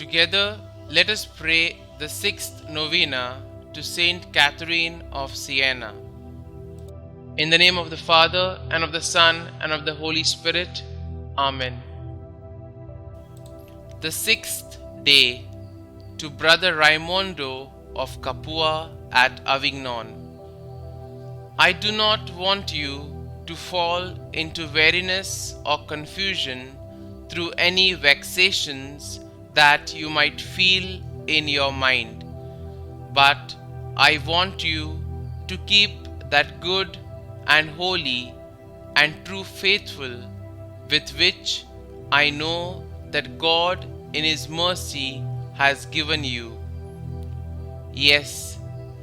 Together, let us pray the sixth novena to Saint Catherine of Siena. In the name of the Father, and of the Son, and of the Holy Spirit. Amen. The sixth day, to Brother Raimondo of Capua at Avignon. I do not want you to fall into weariness or confusion through any vexations that you might feel in your mind, but I want you to keep that good and holy and true faithful with which I know that God in His mercy has given you. Yes,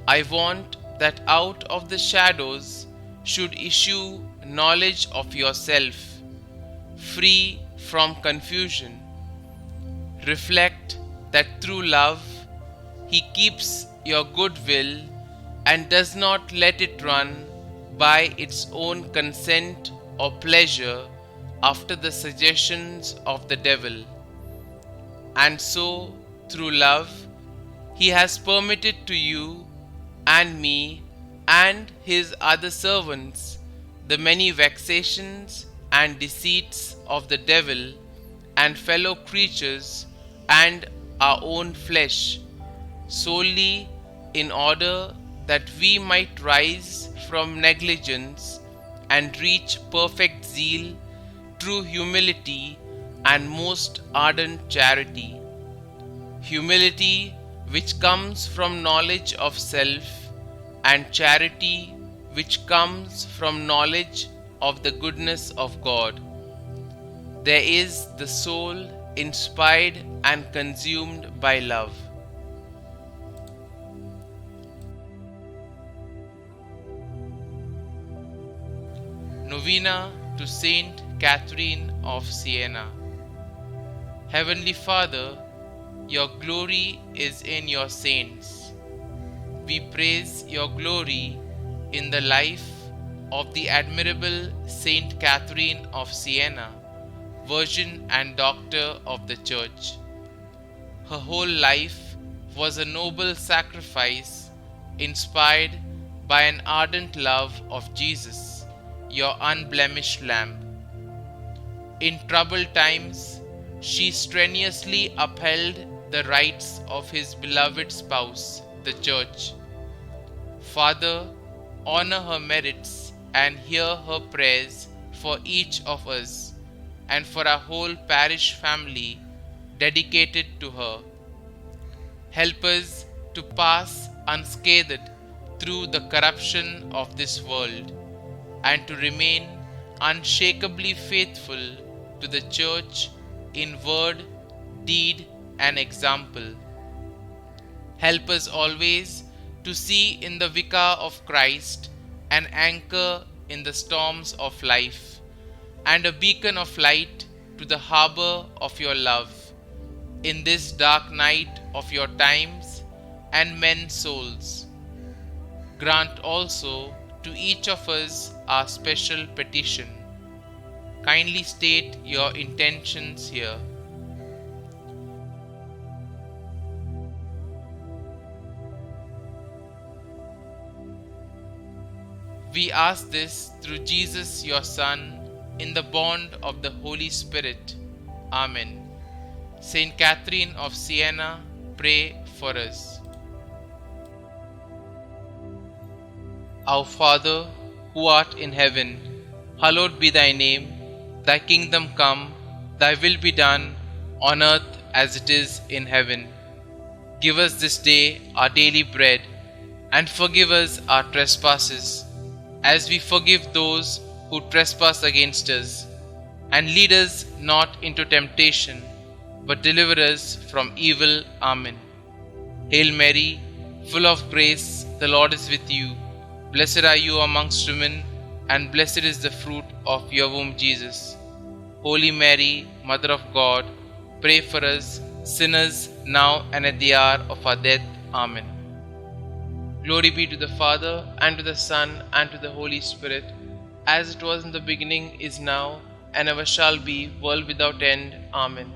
I want that out of the shadows should issue knowledge of yourself, free from confusion. Reflect that through love He keeps your good will and does not let it run by its own consent or pleasure after the suggestions of the devil. And so, through love, He has permitted to you and me and His other servants the many vexations and deceits of the devil and fellow creatures and our own flesh, solely in order that we might rise from negligence and reach perfect zeal, true humility, and most ardent charity. Humility which comes from knowledge of self, and charity which comes from knowledge of the goodness of God. There is the soul inspired and consumed by love. Novena to Saint Catherine of Siena. Heavenly Father, your glory is in your saints. We praise your glory in the life of the admirable Saint Catherine of Siena, Virgin and Doctor of the Church. Her whole life was a noble sacrifice, inspired by an ardent love of Jesus, your unblemished Lamb. In troubled times, she strenuously upheld the rights of His beloved spouse, the Church. Father, honor her merits and hear her prayers for each of us and for our whole parish family dedicated to her. Help us to pass unscathed through the corruption of this world and to remain unshakably faithful to the Church in word, deed, and example. Help us always to see in the Vicar of Christ an anchor in the storms of life, and a beacon of light to the harbor of your love, in this dark night of your times and men's souls. Grant also to each of us our special petition. Kindly state your intentions here. We ask this through Jesus, your Son, in the bond of the Holy Spirit. Amen. Saint Catherine of Siena, pray for us. Our Father, who art in heaven, hallowed be thy name. Thy kingdom come, thy will be done, on earth as it is in heaven. Give us this day our daily bread, and forgive us our trespasses, as we forgive those who trespass against us. And lead us not into temptation, but deliver us from evil. Amen. Hail Mary, full of grace, the Lord is with you. Blessed are you amongst women, and blessed is the fruit of your womb, Jesus. Holy Mary, Mother of God, pray for us sinners, now and at the hour of our death. Amen. Glory be to the Father, and to the Son, and to the Holy Spirit, as it was in the beginning, is now, and ever shall be, world without end. Amen.